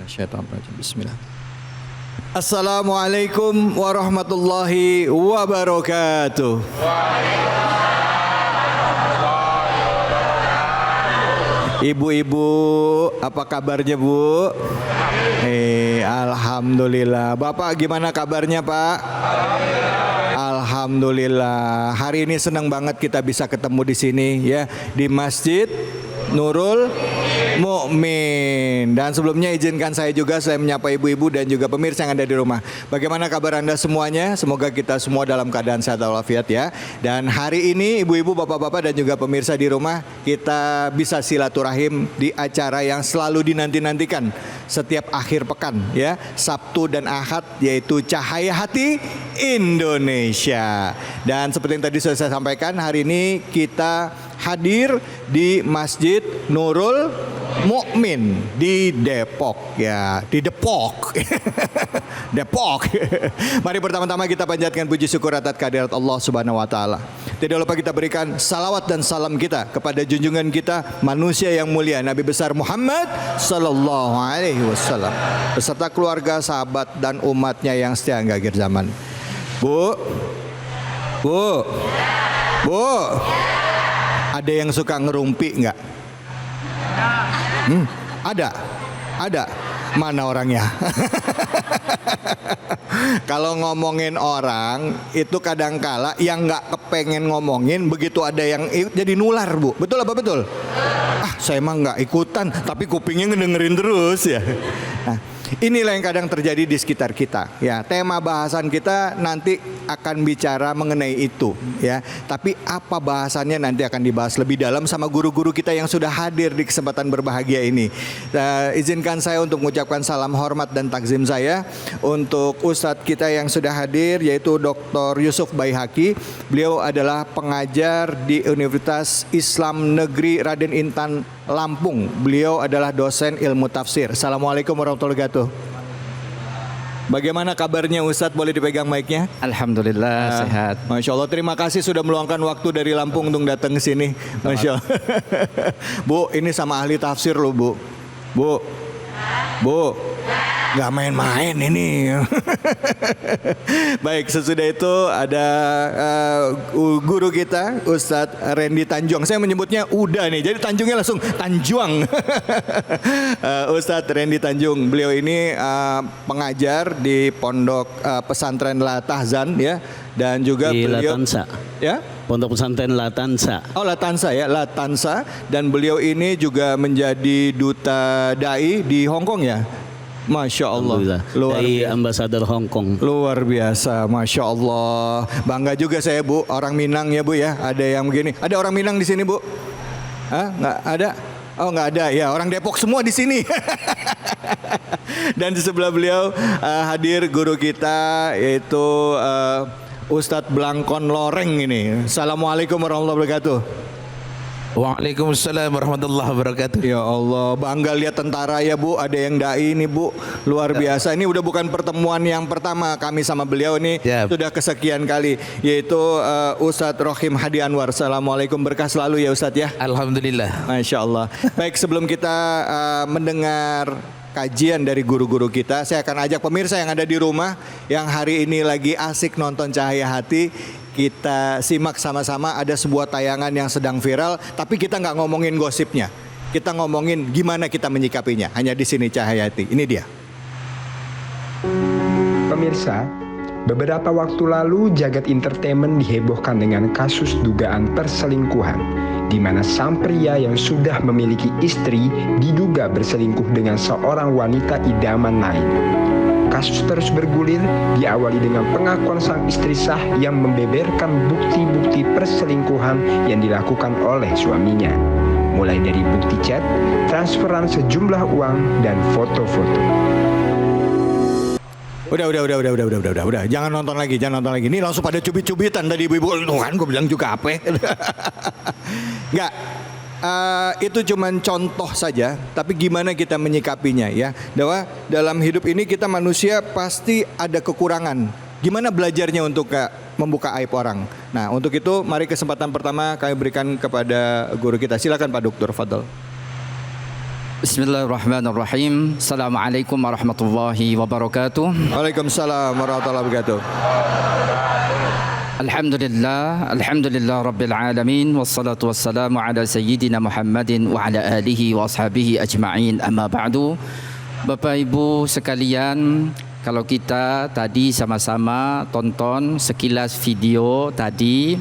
Minasyaitonirrajim. Bismillah. Assalamualaikum warahmatullahi wabarakatuh. Ibu-ibu, apa kabarnya Bu? Alhamdulillah. Bapak gimana kabarnya Pak? Alhamdulillah. Hari ini senang banget kita bisa ketemu di sini ya, di Masjid Nurul Mukmin. Dan sebelumnya izinkan saya menyapa ibu-ibu dan juga pemirsa yang ada di rumah. Bagaimana kabar Anda semuanya? Semoga kita semua dalam keadaan sehat walafiat ya. Dan hari ini ibu-ibu, bapak-bapak dan juga pemirsa di rumah, kita bisa silaturahim di acara yang selalu dinanti-nantikan setiap akhir pekan ya, Sabtu dan Ahad, yaitu Cahaya Hati Indonesia. Dan seperti yang tadi sudah saya sampaikan, hari ini kita hadir di Masjid Nurul Mukmin di Depok ya, di Depok. Depok. Mari pertama-tama kita panjatkan puji syukur atas kehadirat Allah Subhanahu wa taala. Tidak lupa kita berikan salawat dan salam kita kepada junjungan kita, manusia yang mulia, Nabi besar Muhammad sallallahu alaihi wasallam, beserta keluarga, sahabat dan umatnya yang setia hingga akhir zaman. Bu. Ada yang suka ngerumpi nggak? Ada. Mana orangnya? Kalau ngomongin orang itu kadangkala yang nggak kepengen ngomongin, begitu ada yang jadi nular Bu. Betul apa betul? Saya emang nggak ikutan, tapi kupingnya ngedengerin terus ya. Nah, inilah yang kadang terjadi di sekitar kita ya. Tema bahasan kita nanti akan bicara mengenai itu ya. Tapi apa bahasannya nanti akan dibahas lebih dalam sama guru-guru kita yang sudah hadir di kesempatan berbahagia ini. Izinkan saya untuk mengucapkan salam hormat dan takzim saya untuk Ustadz kita yang sudah hadir, yaitu Dr. Yusuf Baihaqi. Beliau adalah pengajar di Universitas Islam Negeri Raden Intan Lampung. Beliau adalah dosen ilmu tafsir. Assalamualaikum warahmatullahi wabarakatuh. Bagaimana kabarnya Ustadz? Boleh dipegang mic-nya? Alhamdulillah sehat. Masya Allah, terima kasih sudah meluangkan waktu dari Lampung untuk datang ke sini. Masya Allah. Bu, ini sama ahli tafsir loh Bu. Bu. Gak main-main ini. Baik, sesudah itu ada guru kita Ustadz Randy Tanjuang. Saya menyebutnya Uda nih, jadi Tanjungnya langsung Tanjuang. Ustadz Randy Tanjung, beliau ini pengajar di Pondok Pesantren Latahzan ya, dan juga di beliau Latansa. Ya? Pondok Pesantren Latansa. Oh, Latansa ya, Latansa. Dan beliau ini juga menjadi duta dai di Hong Kong ya. Masya Allah, dari ambasador Hong Kong. Luar biasa, Masya Allah. Bangga juga saya Bu, orang Minang ya Bu ya. Ada yang begini. Ada orang Minang di sini Bu? Nggak ada? Oh nggak ada ya, orang Depok semua di sini. Dan di sebelah beliau hadir guru kita, yaitu Ustadz Blangkon Loreng ini. Assalamualaikum warahmatullahi wabarakatuh. Waalaikumsalam warahmatullahi wabarakatuh. Ya Allah, bangga lihat tentara ya Bu, ada yang dai ini Bu, luar biasa. Ini udah bukan pertemuan yang pertama kami sama beliau nih, sudah kesekian kali, yaitu Ustadz Rohim Hadi Anwar. Assalamualaikum, berkah selalu ya Ustadz ya. Alhamdulillah. Masya Allah. Baik, sebelum kita mendengar kajian dari guru-guru kita, saya akan ajak pemirsa yang ada di rumah yang hari ini lagi asik nonton Cahaya Hati. Kita simak sama-sama, ada sebuah tayangan yang sedang viral, tapi kita nggak ngomongin gosipnya, kita ngomongin gimana kita menyikapinya. Hanya di sini Cahaya Hati. Ini dia. Pemirsa, beberapa waktu lalu jagat entertainment dihebohkan dengan kasus dugaan perselingkuhan, di mana sang pria yang sudah memiliki istri diduga berselingkuh dengan seorang wanita idaman lain. Kasus terus bergulir, diawali dengan pengakuan sang istri sah yang membeberkan bukti-bukti perselingkuhan yang dilakukan oleh suaminya. Mulai dari bukti chat, transferan sejumlah uang, dan foto-foto. Udah. Jangan nonton lagi. Ini langsung pada cubit-cubitan tadi ibu-ibu. Tuhan, gue bilang juga apa? Enggak. Itu cuma contoh saja, tapi gimana kita menyikapinya ya. Bahwa dalam hidup ini kita manusia pasti ada kekurangan. Gimana belajarnya untuk membuka aib orang. Nah, untuk itu mari kesempatan pertama kami berikan kepada guru kita. Silakan Pak Dokter, fadhol. Bismillahirrahmanirrahim. Assalamualaikum warahmatullahi wabarakatuh. Waalaikumsalam warahmatullahi wabarakatuh. Alhamdulillah Rabbil Alamin. Wassalatu wassalamu ala Sayyidina Muhammadin wa ala alihi wa ashabihi ajma'in. Amma ba'du. Bapak Ibu sekalian, kalau kita tadi sama-sama tonton sekilas video tadi,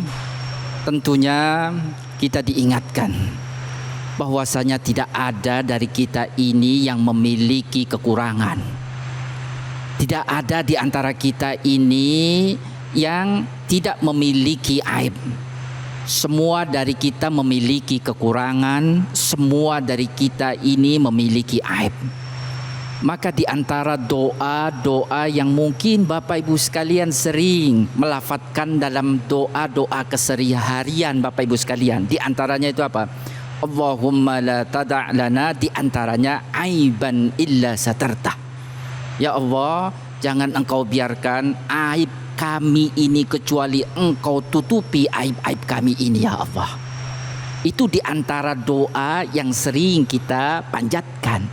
tentunya kita diingatkan bahwasanya tidak ada dari kita ini yang memiliki kekurangan. Tidak ada di antara kita ini yang tidak memiliki aib. Semua dari kita memiliki kekurangan, semua dari kita ini memiliki aib. Maka di antara doa-doa yang mungkin Bapak Ibu sekalian sering melafadzkan dalam doa-doa keseharian Bapak Ibu sekalian, di antaranya itu apa? Allahumma la tada' lana, di antaranya aiban illa satarta. Ya Allah, jangan Engkau biarkan aib kami ini kecuali Engkau tutupi aib-aib kami ini ya Allah. Itu di antara doa yang sering kita panjatkan.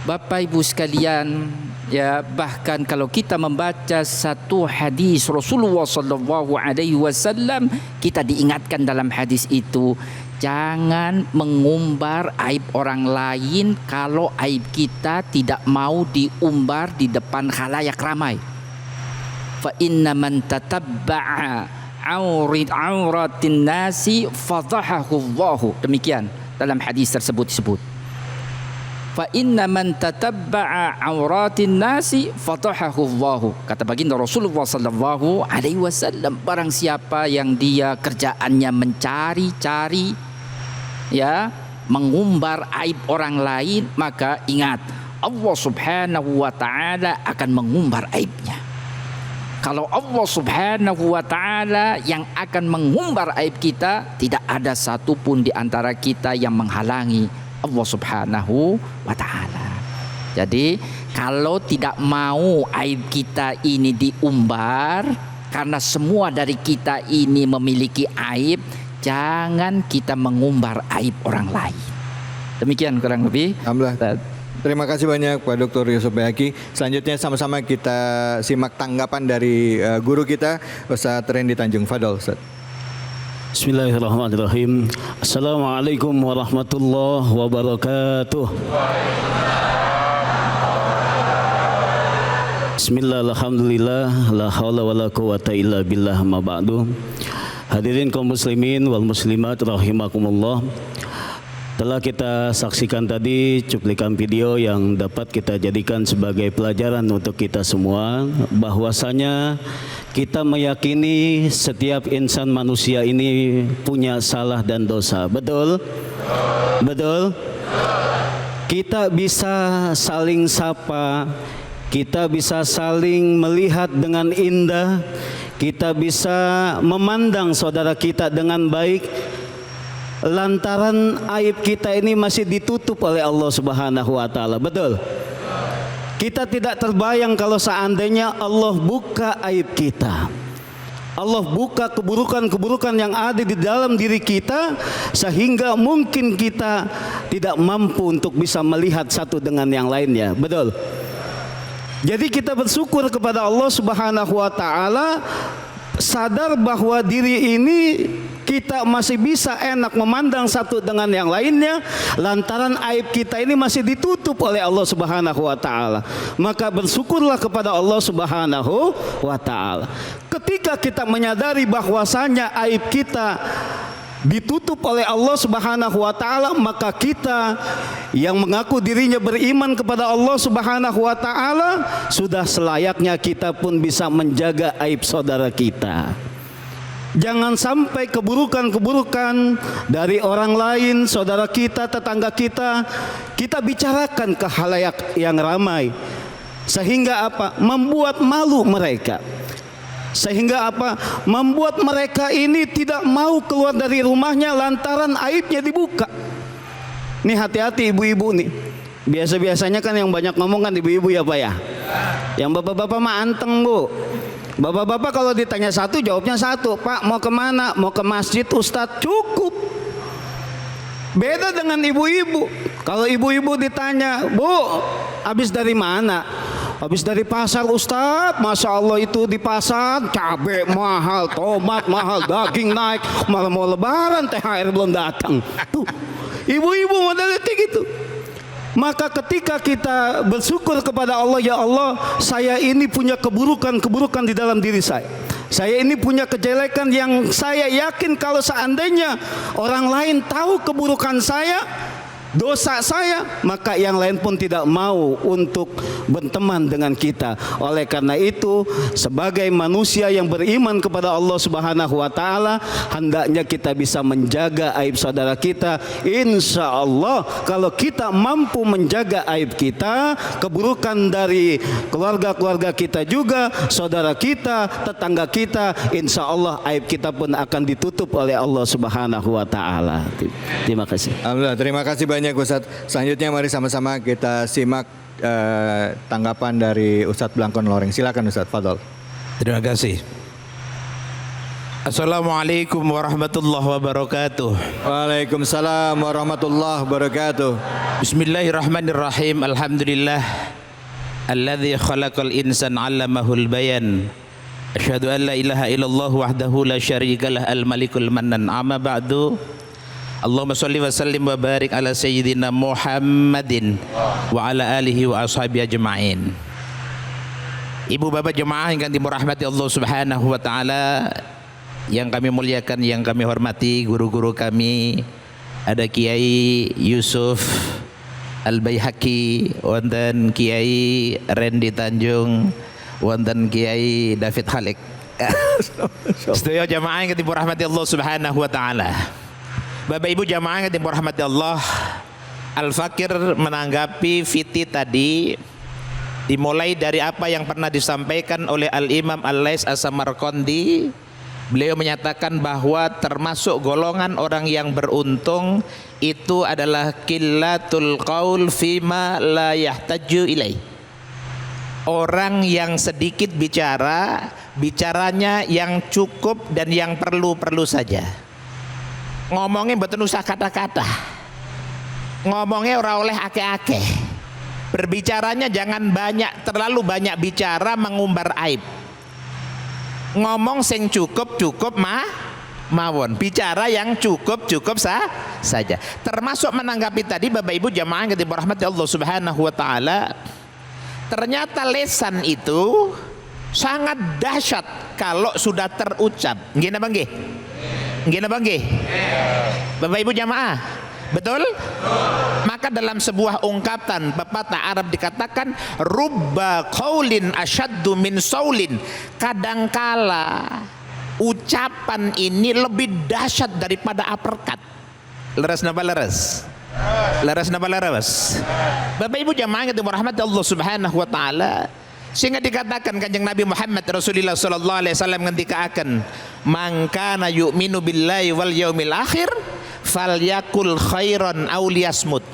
Bapak Ibu sekalian, ya, bahkan kalau kita membaca satu hadis Rasulullah sallallahu alaihi wasallam, kita diingatkan dalam hadis itu, jangan mengumbar aib orang lain kalau aib kita tidak mau diumbar di depan khalayak ramai. Fa inna man tatabba'a auratin nasi fadhahahu Allah. Demikian dalam hadis tersebut disebut. Fa inna man tatabba'a auratin nasi fadhahahu Allah. Kata baginda Rasulullah sallallahu alaihi wasallam, barang siapa yang dia kerjaannya mencari-cari, ya, mengumbar aib orang lain, maka ingat Allah Subhanahu wa taala akan mengumbar aibnya. Kalau Allah Subhanahu wa taala yang akan mengumbar aib kita, tidak ada satupun di antara kita yang menghalangi Allah Subhanahu wa taala. Jadi kalau tidak mau aib kita ini diumbar, karena semua dari kita ini memiliki aib, jangan kita mengumbar aib orang lain. Demikian kurang lebih. Alhamdulillah. Terima kasih banyak Pak Dr. Yusuf Baihaqi. Selanjutnya sama-sama kita simak tanggapan dari guru kita, Ustaz Randy Tanjung. Fadol, Ustaz. Bismillahirrahmanirrahim. Assalamualaikum warahmatullahi wabarakatuh. Bismillah, alhamdulillah, la haula wala quwata illa billah, ma ba'du. Hadirin kaum muslimin wal muslimat rahimakumullah. Telah kita saksikan tadi cuplikan video yang dapat kita jadikan sebagai pelajaran untuk kita semua, bahwasanya kita meyakini setiap insan manusia ini punya salah dan dosa. Betul? Betul? Kita bisa saling sapa, kita bisa saling melihat dengan indah, kita bisa memandang saudara kita dengan baik, lantaran aib kita ini masih ditutup oleh Allah Subhanahu wa taala. Betul? Kita tidak terbayang kalau seandainya Allah buka aib kita. Allah buka keburukan-keburukan yang ada di dalam diri kita, sehingga mungkin kita tidak mampu untuk bisa melihat satu dengan yang lainnya. Betul? Jadi kita bersyukur kepada Allah Subhanahu wa taala, sadar bahwa diri ini kita masih bisa enak memandang satu dengan yang lainnya, lantaran aib kita ini masih ditutup oleh Allah Subhanahu wa taala. Maka bersyukurlah kepada Allah Subhanahu wa taala. Ketika kita menyadari bahwasanya aib kita ditutup oleh Allah Subhanahu wa taala, maka kita yang mengaku dirinya beriman kepada Allah Subhanahu wa taala, sudah selayaknya kita pun bisa menjaga aib saudara kita. Jangan sampai keburukan-keburukan dari orang lain, saudara kita, tetangga kita, kita bicarakan ke khalayak yang ramai, sehingga apa? Membuat malu mereka. Sehingga apa? Membuat mereka ini tidak mau keluar dari rumahnya lantaran aibnya dibuka. Nih hati-hati ibu-ibu nih. Biasa-biasanya kan yang banyak ngomong kan ibu-ibu ya Pak ya. Yang bapak-bapak mah anteng Bu. Bapak-bapak kalau ditanya satu jawabnya satu. Pak mau kemana? Mau ke masjid Ustadz. Cukup. Beda dengan ibu-ibu. Kalau ibu-ibu ditanya, "Bu, habis dari mana?" "Habis dari pasar, Ustaz." "Masya Allah, itu di pasar cabai mahal, tomat mahal, daging naik, malah mau lebaran THR belum datang." Tuh, ibu-ibu modelnya kayak gitu. Maka ketika kita bersyukur kepada Allah, "Ya Allah, saya ini punya keburukan-keburukan di dalam diri saya. Saya ini punya kejelekan yang saya yakin kalau seandainya orang lain tahu keburukan saya, dosa saya, maka yang lain pun tidak mau untuk berteman dengan kita." Oleh karena itu, sebagai manusia yang beriman kepada Allah Subhanahu wa taala, hendaknya kita bisa menjaga aib saudara kita. Insya Allah, kalau kita mampu menjaga aib kita, keburukan dari keluarga-keluarga kita juga, saudara kita, tetangga kita, insya Allah aib kita pun akan ditutup oleh Allah Subhanahu wa taala. Terima kasih. Alhamdulillah, terima kasih banyak Ustadz. Selanjutnya mari sama-sama kita simak tanggapan dari Ustadz Blangkon Loreng. Silakan Ustadz, fadhol. Terima kasih. Assalamualaikum warahmatullahi wabarakatuh. Waalaikumsalam warahmatullahi wabarakatuh. Bismillahirrahmanirrahim. Alhamdulillah alladzi khalaqal insana 'allamahul bayan. Asyhadu an la ilaha illallah wahdahu la syarikalah al-malikul mannan. Amma ba'du. Allahumma sholli wa sallim wa barik ala sayyidina Muhammadin wa ala alihi wa ashabihi ajma'in. Ibu bapak jemaah yang dirahmati Allah Subhanahu wa taala, yang kami muliakan, yang kami hormati guru-guru kami, ada Kiai Yusuf Al-Baihaqi, wonten Kiai Randy Tanjung, wonten Kiai David Khalik. Sedaya jemaah yang dirahmati Allah Subhanahu wa taala. Bapak Ibu jamaah yang dirahmati Allah, Al-Fakir menanggapi Fiti tadi dimulai dari apa yang pernah disampaikan oleh Al-Imam Al-Lais As-Samarqandi. Beliau menyatakan bahwa termasuk golongan orang yang beruntung itu adalah qillatul qaul fima la yahtaju ilai. Orang yang sedikit bicara, bicaranya yang cukup dan yang perlu-perlu saja. Ngomongnya mboten usah kata-kata, ngomongnya ora oleh akeh-akeh, berbicaranya jangan terlalu banyak bicara mengumbar aib, ngomong sing cukup mawon, bicara yang cukup saja. Termasuk menanggapi tadi Bapak Ibu jamaah yang dirahmati Allah Subhanahu wa taala, ternyata lisan itu sangat dahsyat kalau sudah terucap. Nggih napa nggih? Nggih napa nggih? Bapak Ibu jamaah, betul? Maka dalam sebuah ungkapan pepatah Arab dikatakan rubba qaulin asyaddu min saulin. Kadangkala ucapan ini lebih dahsyat daripada uppercut. Leres napa leres? Leres napa leres? Bapak Ibu jamaah yang dirahmati Allah Subhanahu wa taala, sehingga dikatakan Kanjeng Nabi Muhammad Rasulullah sallallahu alaihi wasallam ngendikaaken, "Man kana yu'minu billahi wal yaumil akhir falyakul khairan aw liyasmut."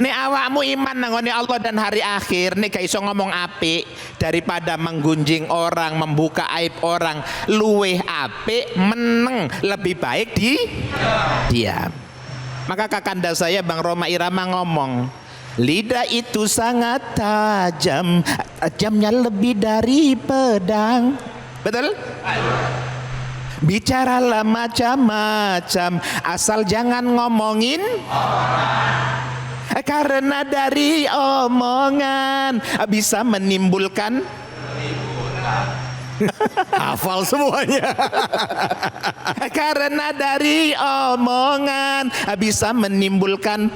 Nek awakmu iman nangone Allah dan hari akhir, nek gak iso ngomong apik daripada menggunjing orang, membuka aib orang, luweh apik meneng, lebih baik diam. Maka kakanda saya Bang Roma Irama ngomong, lidah itu sangat tajam, tajamnya lebih dari pedang. Betul? Bicaralah macam-macam, asal jangan ngomongin orang. Karena dari omongan bisa menimbulkan Hafal semuanya. Karena dari omongan bisa menimbulkan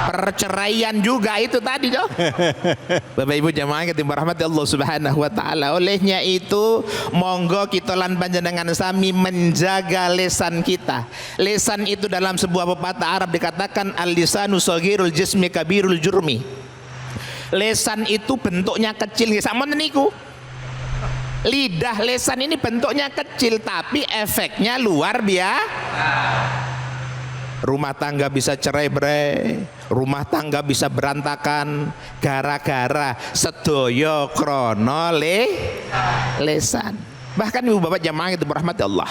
perceraian juga itu tadi toh. Bapak Ibu jamaah yang dirahmati Allah Subhanahu wa taala, olehnya itu monggo kita lan panjenengan sami menjaga lisan kita. Lisan itu dalam sebuah pepatah Arab dikatakan al-lisanu shaghirul jismi kabirul jurmi. Lisan itu bentuknya kecil, sampun niku. Lidah lisan ini bentuknya kecil tapi efeknya luar biasa. Rumah tangga bisa cerai-berai, rumah tangga bisa berantakan gara-gara sedoyo krono lisan. Bahkan ibu bapak jamaah itu berahmati Allah,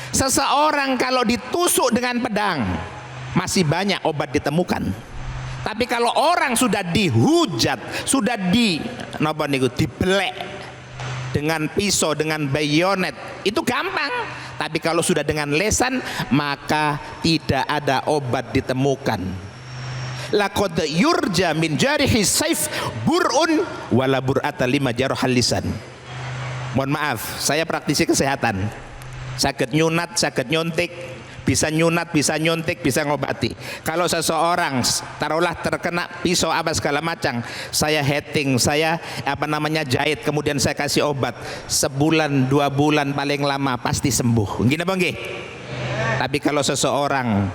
Seseorang kalau ditusuk dengan pedang masih banyak obat ditemukan. Tapi kalau orang sudah dihujat, sudah dibelek dengan pisau, dengan bayonet, itu gampang. Tapi kalau sudah dengan lesan, maka tidak ada obat ditemukan. Laqad yurja min jarihi saif bur'un wala bur'ata lima jarhal lisan. Mohon maaf, saya praktisi kesehatan. Sakit nyunat, sakit nyuntik, bisa nyunat, bisa nyuntik, bisa ngobati. Kalau seseorang taruhlah terkena pisau apa segala macam, saya heting, saya jahit, kemudian saya kasih obat, sebulan 2 bulan paling lama pasti sembuh. Gini bang, tapi kalau seseorang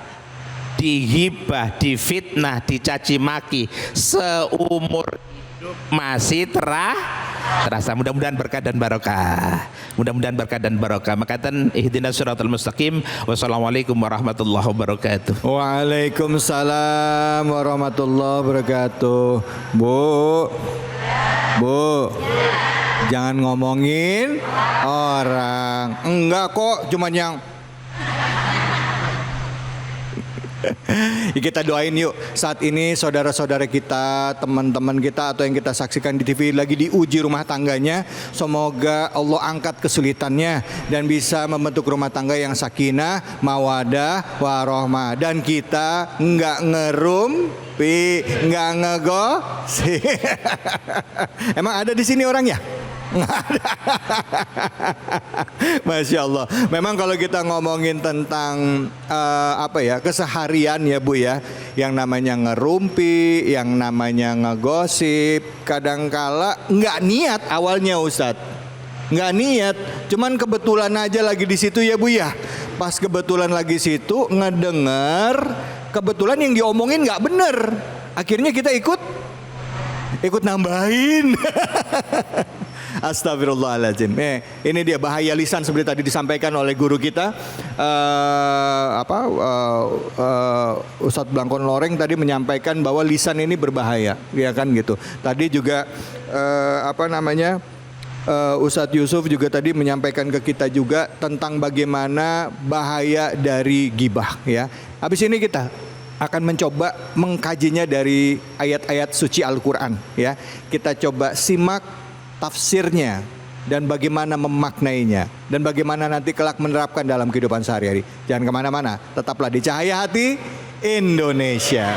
dihibah, difitnah, dicaci maki seumur hidup masih terasa. Mudah-mudahan berkah dan barokah. Mudah-mudahan berkah dan barokah. Makatan ihdinas siratal mustaqim. Wassalamualaikum warahmatullahi wabarakatuh. Waalaikumsalam warahmatullahi wabarakatuh. Bu, jangan ngomongin orang. Enggak kok, cuman yang kita doain yuk, saat ini saudara-saudara kita, teman-teman kita atau yang kita saksikan di TV lagi diuji rumah tangganya. Semoga Allah angkat kesulitannya dan bisa membentuk rumah tangga yang sakinah, mawadah, warohmah. Dan kita nggak ngerumpi, nggak ngegosi. Emang ada di sini orangnya? Masya Allah. Memang kalau kita ngomongin tentang keseharian ya Bu ya, yang namanya ngerumpi, yang namanya ngegosip, kadangkala nggak niat awalnya Ustadz, nggak niat, cuman kebetulan aja lagi di situ ya Bu ya. Pas kebetulan lagi situ ngedenger, kebetulan yang diomongin nggak bener, akhirnya kita ikut nambahin. Astagfirullahaladzim. Ini dia bahaya lisan seperti tadi disampaikan oleh guru kita, Ustadz Blangkon Loreng tadi menyampaikan bahwa lisan ini berbahaya, ya kan gitu. Tadi juga Ustadz Yusuf juga tadi menyampaikan ke kita juga tentang bagaimana bahaya dari gibah, ya. Habis ini kita akan mencoba mengkajinya dari ayat-ayat suci Al-Quran, ya. Kita coba simak tafsirnya dan bagaimana memaknainya dan bagaimana nanti kelak menerapkan dalam kehidupan sehari-hari. Jangan kemana-mana, tetaplah di Cahaya Hati Indonesia.